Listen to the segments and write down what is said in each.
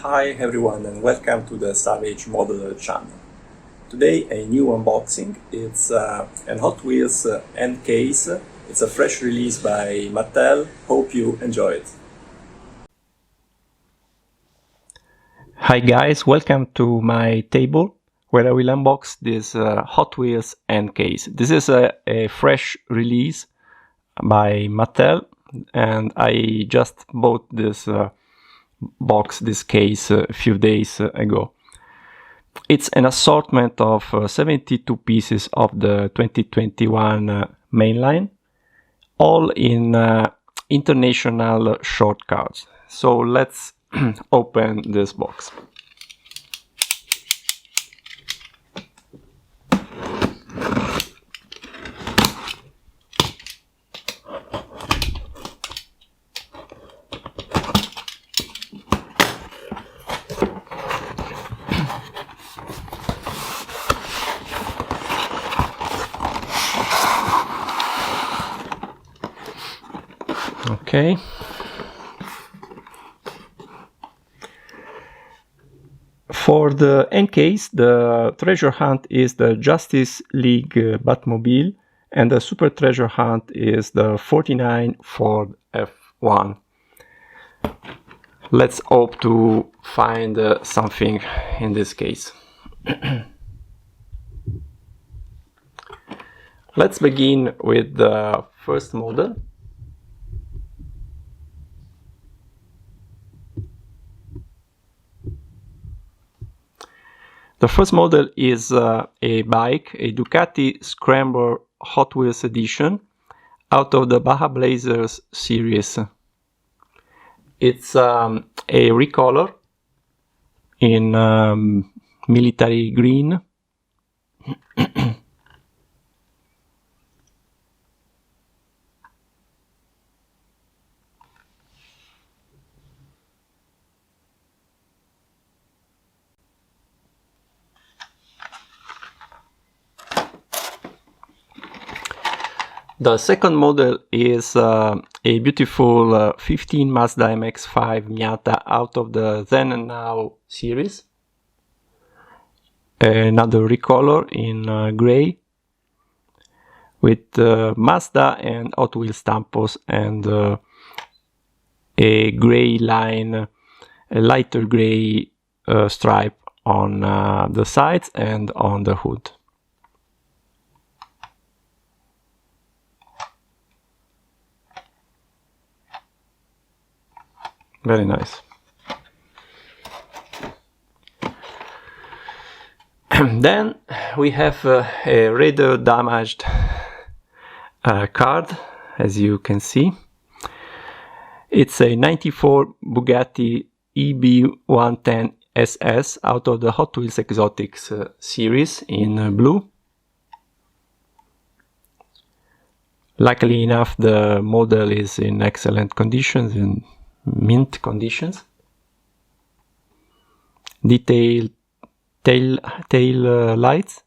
Hi everyone and welcome to the Savage Modeler channel. Today a new unboxing. It's an Hot Wheels end case. It's a fresh release by Mattel. Hope you enjoy it. Hi guys, welcome to my table where I will unbox this Hot Wheels end case. This is a fresh release by Mattel and I just bought this this case a few days ago. It's an assortment of 72 pieces of the 2021 mainline, all in international short cards. So let's open this box. Okay. For the end case, the treasure hunt is the Justice League Batmobile and the super treasure hunt is the 49 Ford F1. Let's hope to find something in this case. Let's begin with the first model. The first model is a bike, a Ducati Scrambler Hot Wheels edition out of the Baja Blazers series. It's a recolor in military green. The second model is a beautiful 15 Mazda MX-5 Miata out of the Then and Now series. Another recolor in gray with Mazda and Hot Wheels Stampos and a gray line, a lighter gray stripe on the sides and on the hood. Very nice. Then we have a rather damaged card, as you can see. It's a 94 Bugatti EB110 SS out of the Hot Wheels Exotics series in blue. Luckily enough, the model is in excellent conditions, in mint conditions. Detailed tail lights,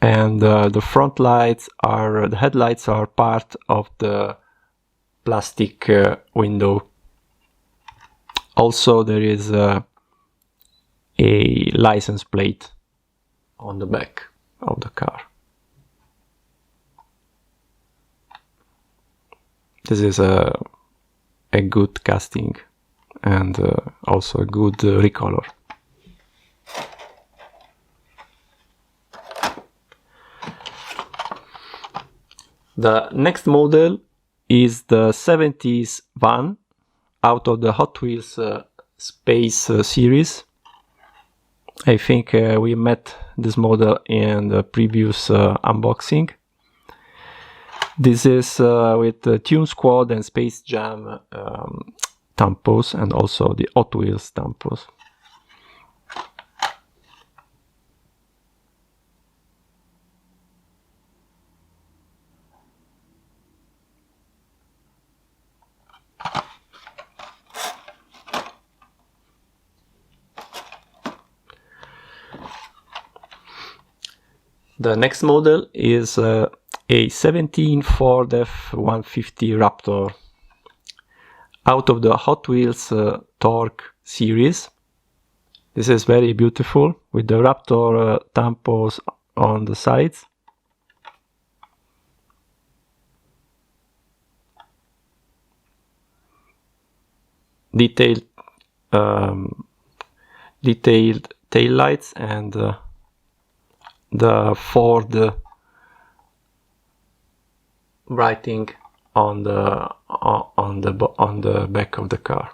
and the front lights are, the headlights are part of the plastic window. Also there is a license plate on the back of the car. This is a good casting and also a good recolor. The next model is the 70s van out of the Hot Wheels Space series. I think we met this model in the previous unboxing. This is with the Tune Squad and Space Jam tampos and also the Hot Wheels tampos. The next model is a 17 Ford F-150 Raptor out of the Hot Wheels Torque series. This is very beautiful with the Raptor tampos on the sides. Detailed tail lights and the Ford writing on the back of the car.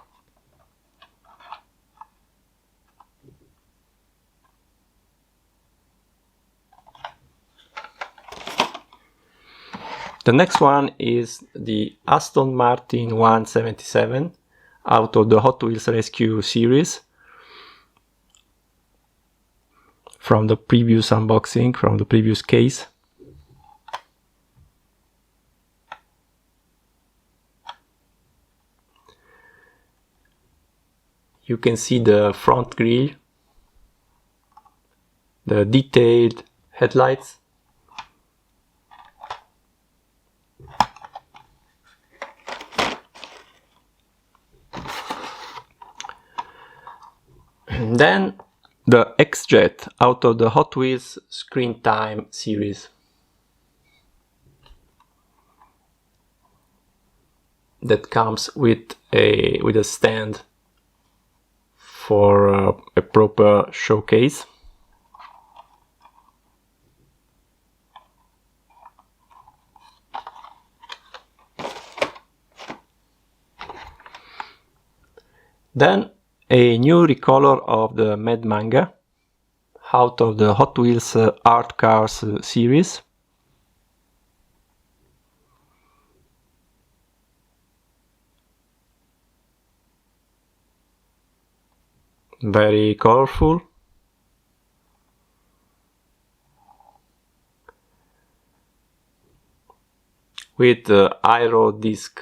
The next one is the Aston Martin 177 out of the Hot Wheels Rescue series. From the previous unboxing, from the previous case. You can see the front grille, the detailed headlights, and then the X-Jet out of the Hot Wheels Screen Time series. That comes with a stand for a proper showcase. Then a new recolor of the Mad Manga out of the Hot Wheels Art Cars series. Very colorful. With aero disc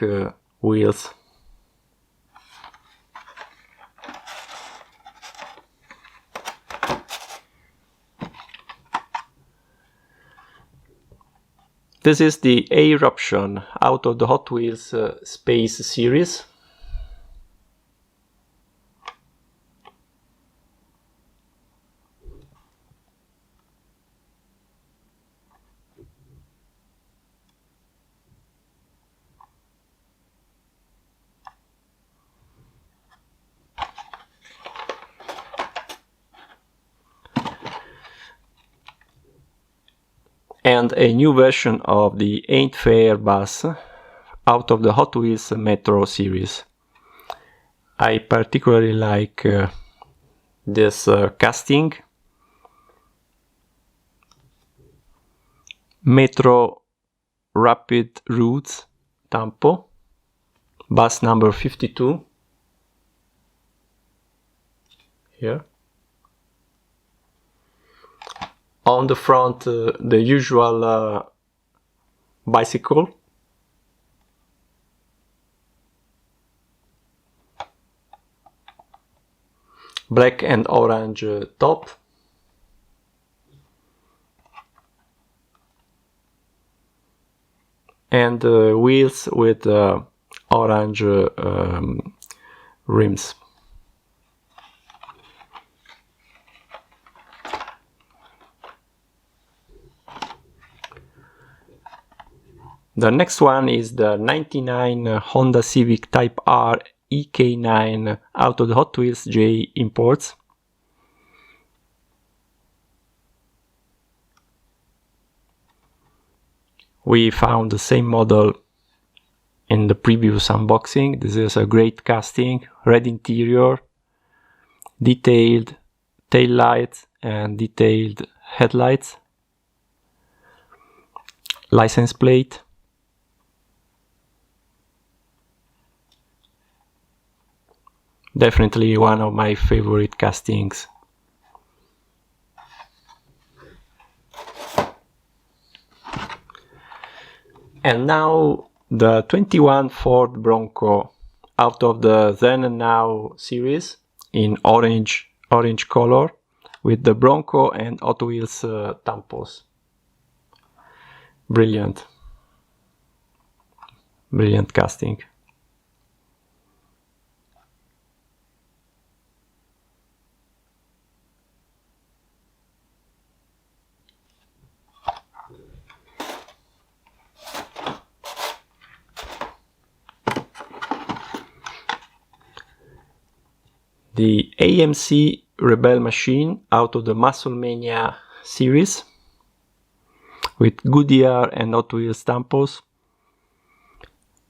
wheels. This is the Eruption out of the Hot Wheels Space series. And a new version of the Ain't Fair bus out of the Hot Wheels Metro series. I particularly like this casting. Metro Rapid Routes Tampo, bus number 52. Here. On the front, the usual bicycle. Black and orange top. And wheels with orange rims. The next one is the 99 Honda Civic Type R EK9 out of the Hot Wheels J imports. We found the same model in the previous unboxing. This is a great casting, red interior, detailed tail lights and detailed headlights, license plate, definitely one of my favorite castings. And now the 21 Ford Bronco out of the Then and Now series in orange color with the Bronco and Hot Wheels tampos. Brilliant casting. the AMC Rebel machine out of the Musclemania series with Goodyear and Hot Wheels tampos.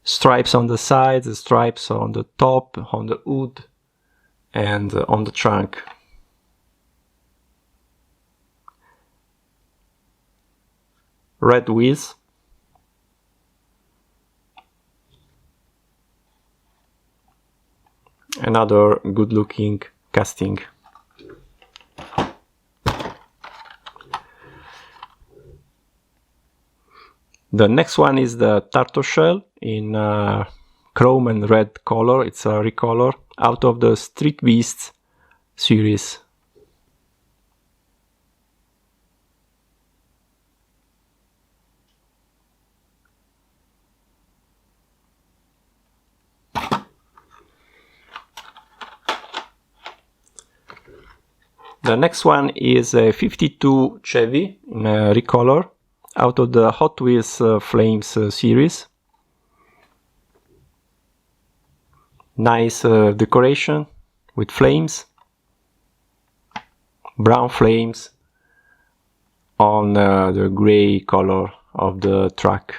Stripes on the sides, stripes on the top, on the hood, and on the trunk. Red wheels. Another good looking casting. The next one is the Turtle Shell in chrome and red color. It's a recolor out of the Street Beasts series. The next one is a 52 Chevy in a recolor out of the Hot Wheels Flames series. Nice decoration with flames, brown flames on the gray color of the truck.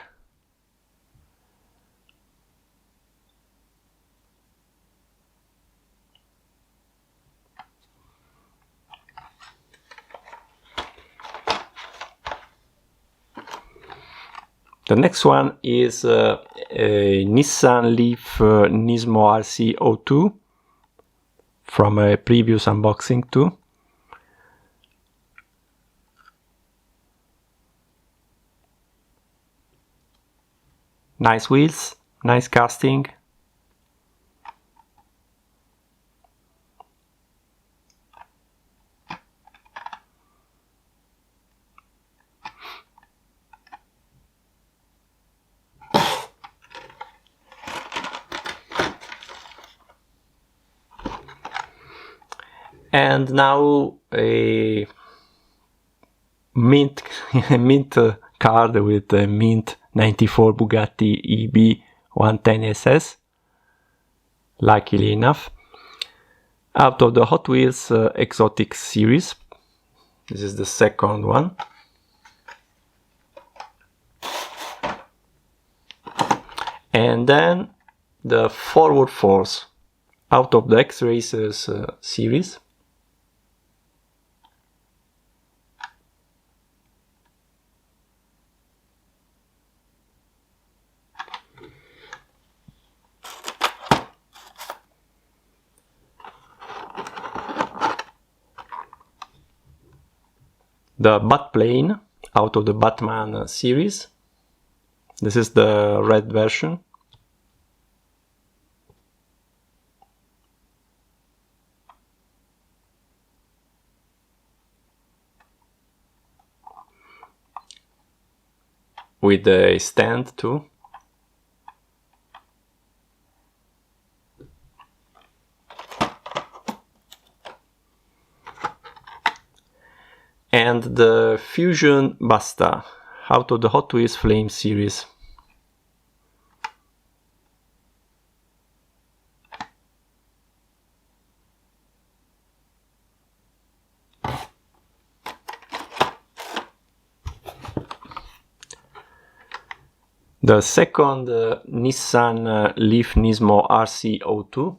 The next one is a Nissan Leaf Nismo RC02 from a previous unboxing too. Nice wheels, nice casting. And now a mint card with a mint 94 Bugatti EB 110 SS, luckily enough, out of the Hot Wheels Exotic series. This is the second one. And then the Forward Force out of the X-Racers series. The Batplane out of the Batman series. This is the red version. With a stand too. And the Fusion Basta out of the Hot Wheels Flame series. The second Nissan Leaf Nismo RC02.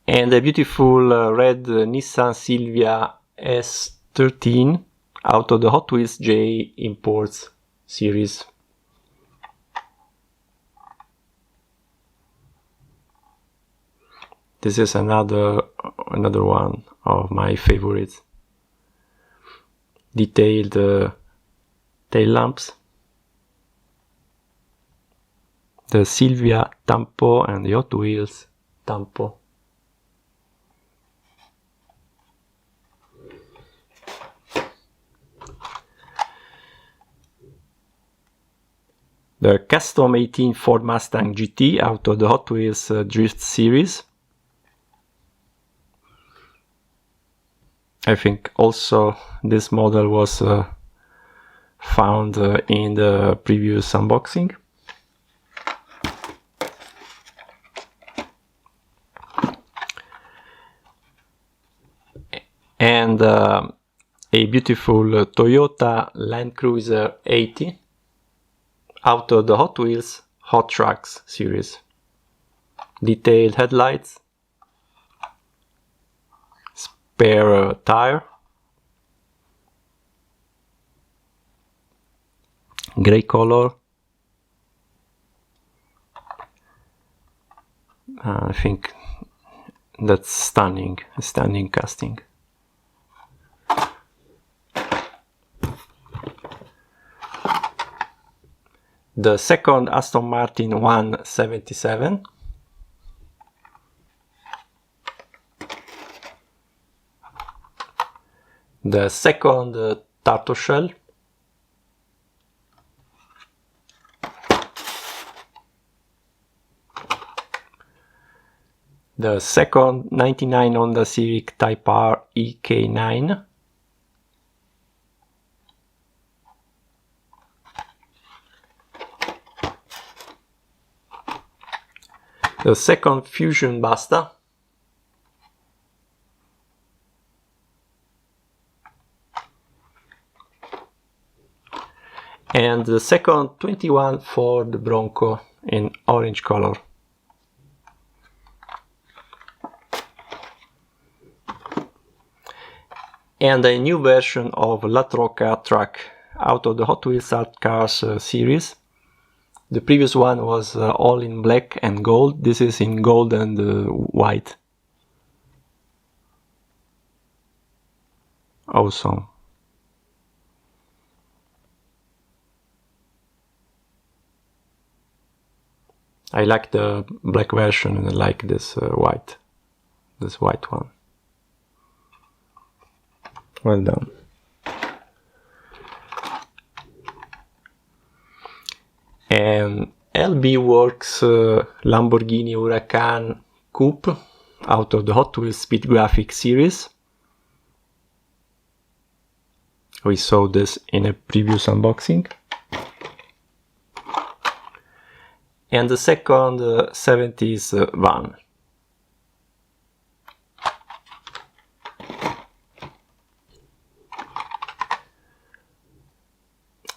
And a beautiful red Nissan Silvia S13 out of the Hot Wheels J Imports series. This is another one of my favorites. Detailed tail lamps. The Silvia Tampo and the Hot Wheels Tampo. The Custom 18 Ford Mustang GT out of the Hot Wheels Drift series. I think also this model was found in the previous unboxing. and a beautiful Toyota Land Cruiser 80 out of the Hot Wheels Hot Trucks series. Detailed headlights, spare tire, gray color. I think that's stunning casting. The second Aston Martin 177. The second Turtle Shell. The second 99 Honda Civic Type R EK9. The second Fusion Basta. And the second 21 Ford Bronco in orange color. And a new version of La Troca truck out of the Hot Wheels Art Cars series. The previous one was all in black and gold. This is in gold and white. Awesome. I like the black version and I like this white one. Well done. And LB Works Lamborghini Huracan Coupe out of the Hot Wheels Speed Graphics series. We saw this in a previous unboxing. And the second 70s van.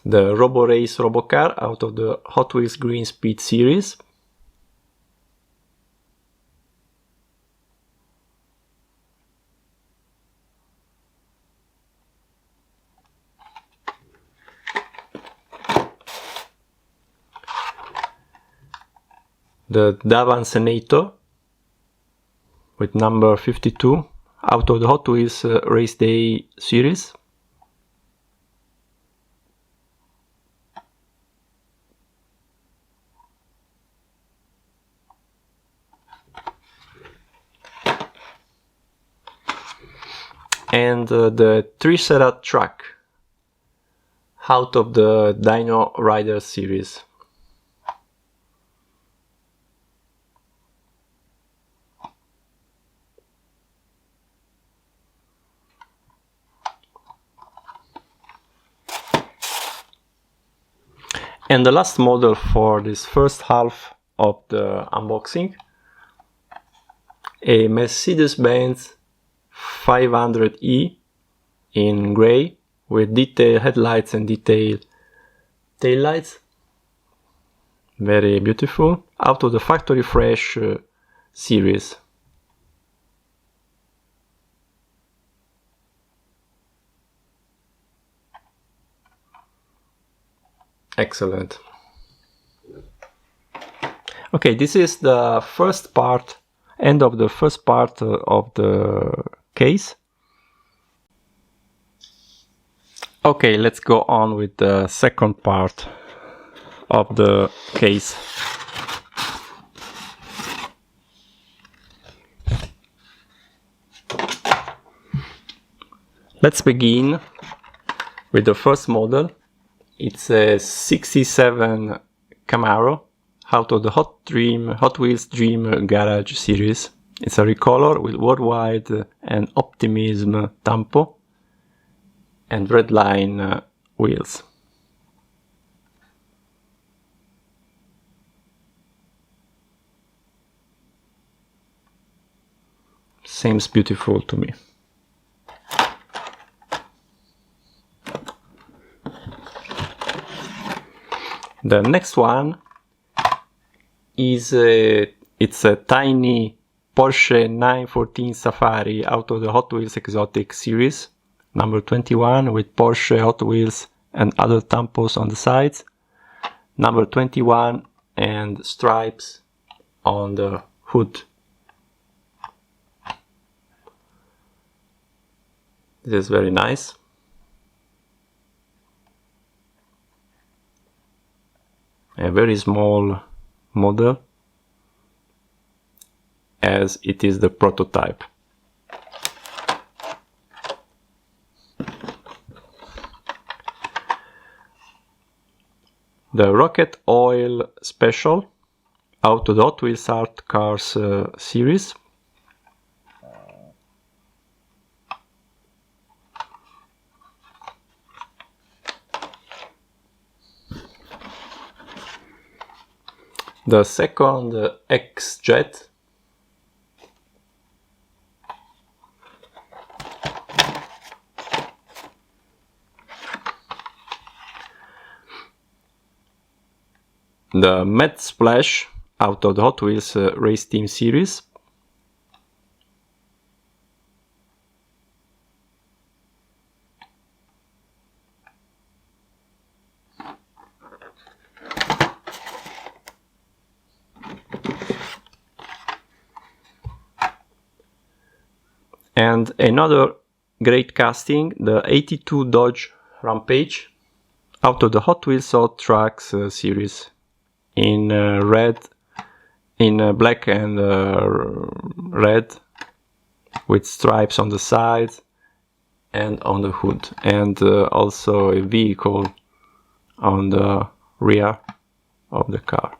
The Robo Race Robocar out of the Hot Wheels Green Speed series. The Davan Senator with number 52 out of the Hot Wheels Race Day series. And the Triceratops truck out of the Dino Rider series. And the last model for this first half of the unboxing, a Mercedes-Benz 500e in grey with detailed headlights and detailed taillights. Very beautiful, out of the Factory Fresh series. Excellent. Okay, this is the first part, end of the first part of the case. Okay, let's go on with the second part of the case. Let's begin with the first model. It's a 67 Camaro out of the Hot Wheels Dream Garage series. It's a recolor with Worldwide and Optimism Tampo and Redline wheels. Seems beautiful to me. The next one is it's a tiny Porsche 914 Safari out of the Hot Wheels Exotic series, number 21, with Porsche, Hot Wheels and other tampons on the sides, number 21, and stripes on the hood. This is very nice. A very small model, as it is the prototype. The Rocket Oil Special out of the Hot Wheels Art Cars series. The second X-Jet. The Mad Splash out of the Hot Wheels Race Team series. And another great casting, the 82 Dodge Rampage out of the Hot Wheels Hot Trucks series, in red, in black and red, with stripes on the sides and on the hood, and also a vehicle on the rear of the car.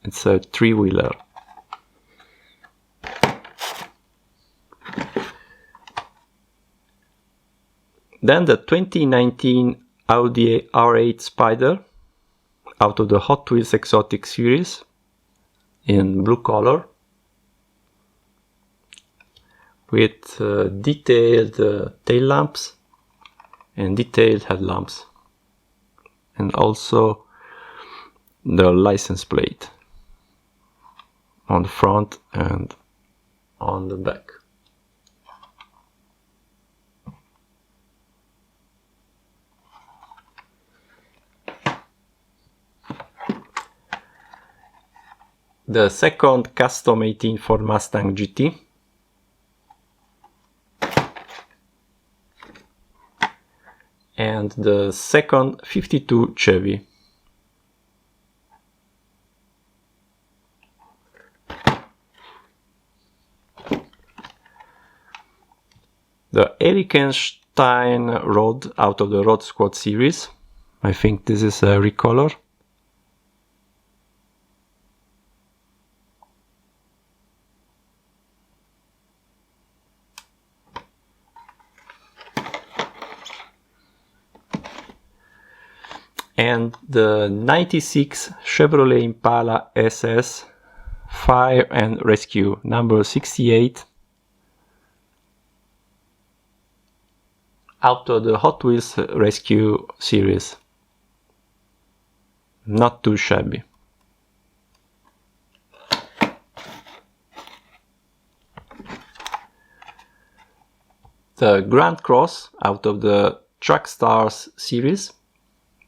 It's a three-wheeler. Then the 2019 Audi R8 Spider out of the Hot Wheels Exotic series in blue color, with detailed tail lamps and detailed headlamps, and also the license plate on the front and on the back. The second custom 18 Ford Mustang GT. And the second 52 Chevy. The Erikenstein Rod out of the Rod Squad series. I think this is a recolor. And the 96 Chevrolet Impala SS Fire and Rescue, number 68, out of the Hot Wheels Rescue series. Not too shabby. The Grand Cross out of the Truck Stars series,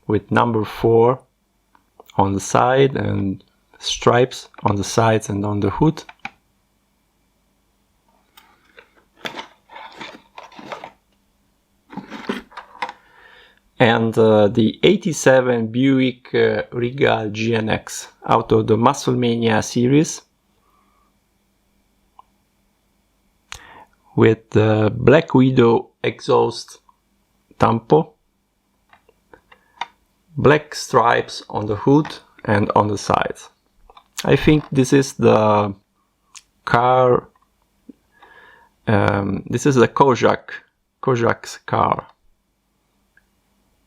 with number 4 on the side and stripes on the sides and on the hood. And the 87 Buick Regal GNX out of the Musclemania series, with the Black Widow exhaust tampo, black stripes on the hood and on the sides. I think this is the car, this is the Kojak's car.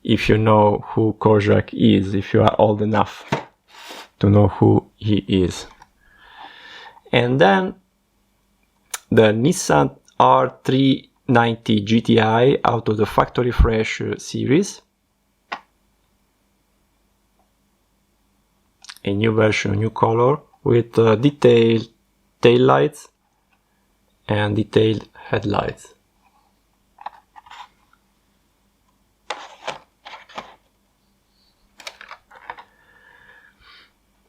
If you know who Kojak is, if you are old enough to know who he is. And then the Nissan R390 GTI out of the Factory Fresh series, a new version, new color, with detailed tail lights and detailed headlights.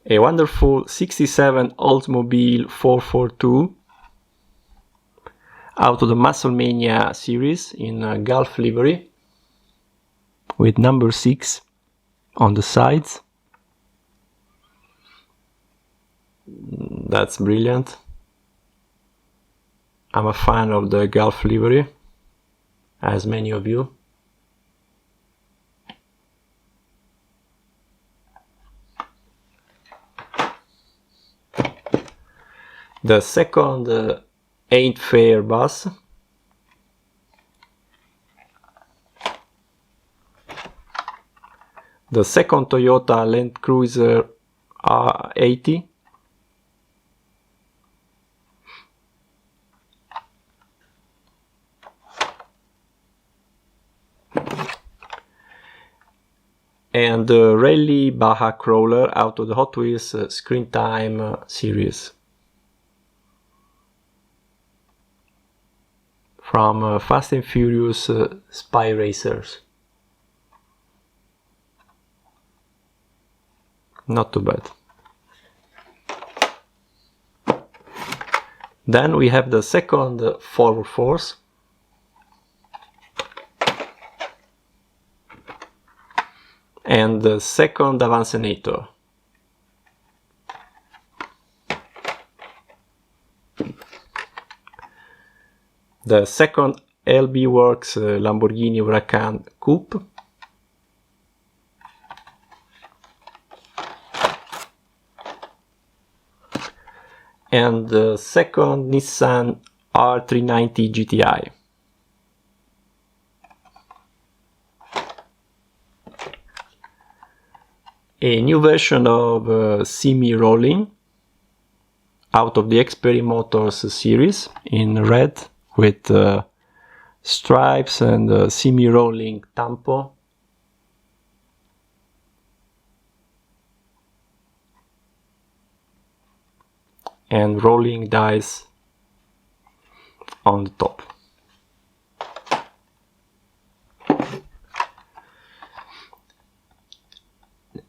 A wonderful 67 Oldsmobile 442 out of the Musclemania series in Gulf livery with number 6 on the sides. That's brilliant. I'm a fan of the Gulf livery, as many of you. The second Ain't Fair bus. The second Toyota Land Cruiser R80. And the Rally Baja Crawler out of the Hot Wheels Screen Time series. From Fast and Furious Spy Racers. Not too bad. Then we have the second Forward Force. And the second Avancenator. The second LB Works Lamborghini Huracan Coupe. And the second Nissan R390 GTI. A new version of Semi Rolling out of the Xperi Motors series in red with stripes and Semi Rolling tampo. And rolling dice on the top.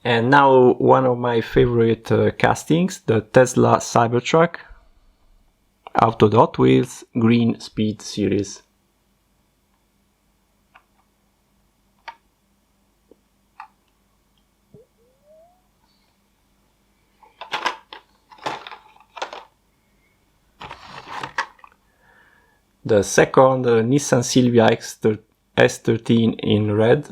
And now one of my favorite castings, the Tesla Cybertruck out of the Hot Wheels Green Speed series. The second Nissan Silvia S13 in red.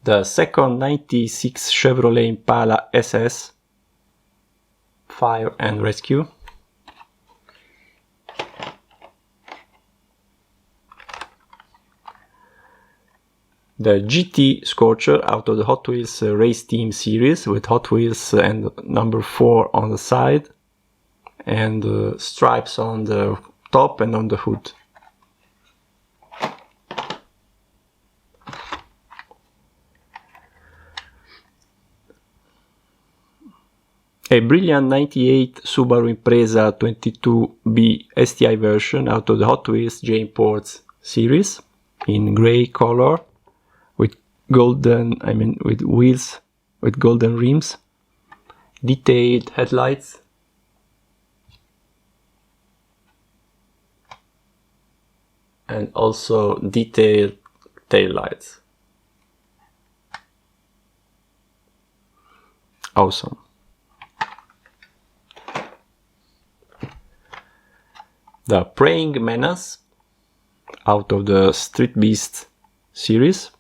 The second 96 Chevrolet Impala SS Fire and Rescue. The GT Scorcher out of the Hot Wheels Race Team series with Hot Wheels and number 4 on the side and stripes on the top and on the hood. A brilliant 98 Subaru Impreza 22B STI version out of the Hot Wheels J-Imports series in grey color with golden, with wheels with golden rims, detailed headlights, and also detailed taillights. Awesome. The Praying Menace out of the Street Beast series.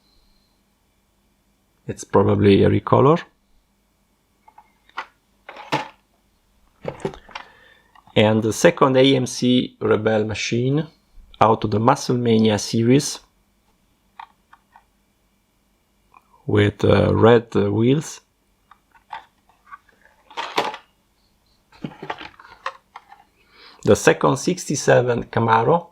It's probably a recolor. And the second AMC Rebel machine out of the Musclemania series with red wheels. The second 67 Camaro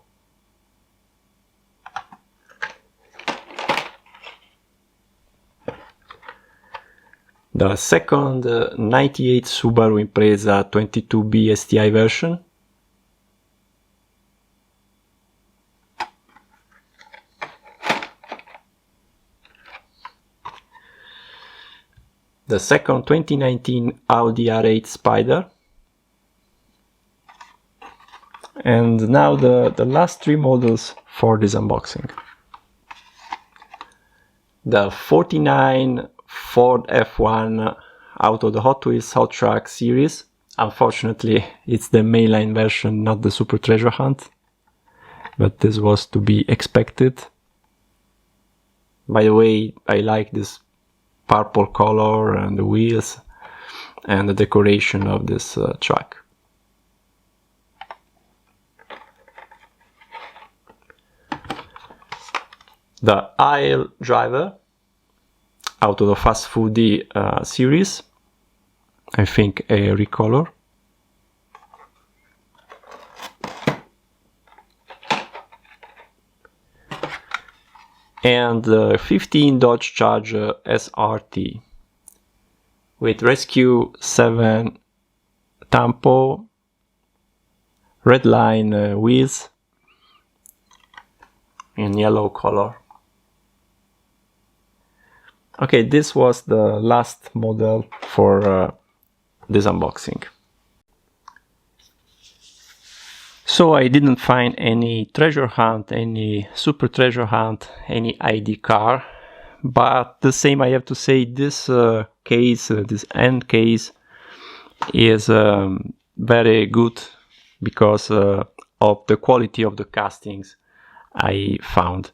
The second 98 Subaru Impreza 22B STI version. The second 2019 Audi R8 Spider. And now the last three models for this unboxing. The 49 Ford F1 out of the Hot Wheels Hot Track series. Unfortunately, it's the mainline version, not the Super Treasure Hunt. But this was to be expected. By the way, I like this purple color and the wheels and the decoration of this truck. The Aisle Driver out of the Fast Foodie series, I think a recolor. And the 15 Dodge Charger SRT with Rescue 7 Tampo, Redline wheels in yellow color. Okay, this was the last model for this unboxing. So I didn't find any treasure hunt, any super treasure hunt, any ID car, but the same I have to say, this case, this end case is very good because of the quality of the castings I found.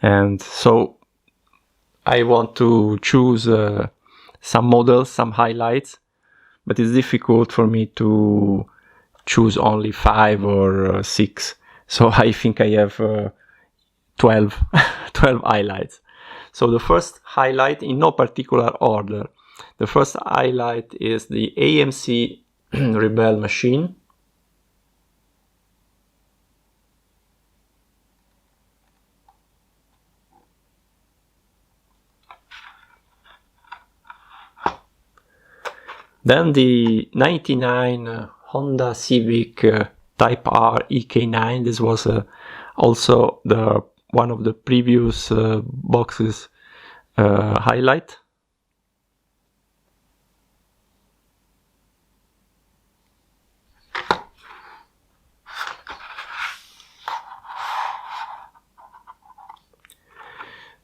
And so I want to choose some models, some highlights, but it's difficult for me to choose only 5 or 6. So I think I have 12 highlights. So the first highlight, in no particular order, the first highlight is the AMC Rebelle machine. Then the 99 Honda Civic Type R EK9. This was also one of the previous boxes highlight.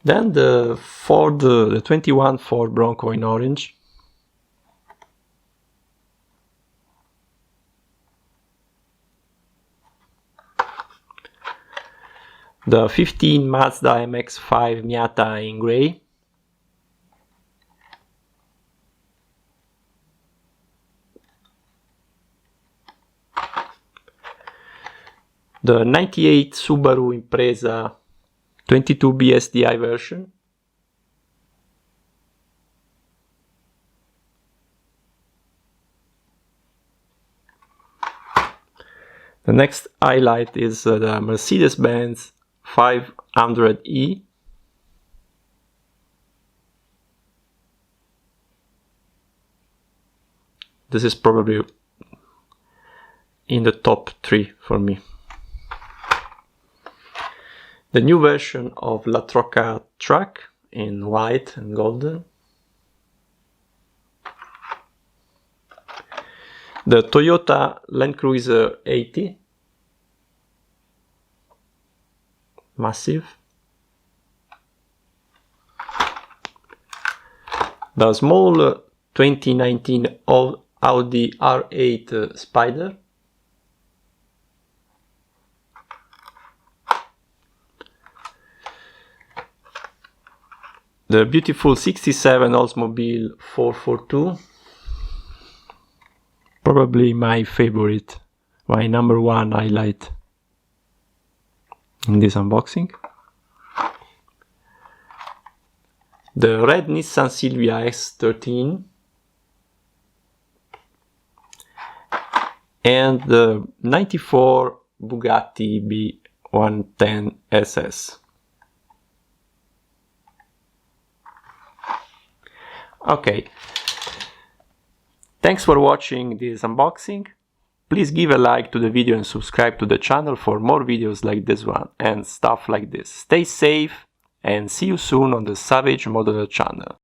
Then the 21 Ford Bronco in orange. The 15 Mazda MX-5 Miata in grey. The 98 Subaru Impreza 22B STI version. The next highlight is the Mercedes-Benz 500E. This is probably in the top 3 for me. The new version of La Troca truck in white and golden. The Toyota Land Cruiser 80. Massive. The small 2019 Audi R8 Spider. The beautiful 67 Oldsmobile 442. Probably my favorite, my number 1 highlight in this unboxing. The red Nissan Silvia S13 and the 94 Bugatti B110 SS. Okay, Thanks for watching this unboxing. Please give a like to the video and subscribe to the channel for more videos like this one and stuff like this. Stay safe and see you soon on the Savage Modeler channel.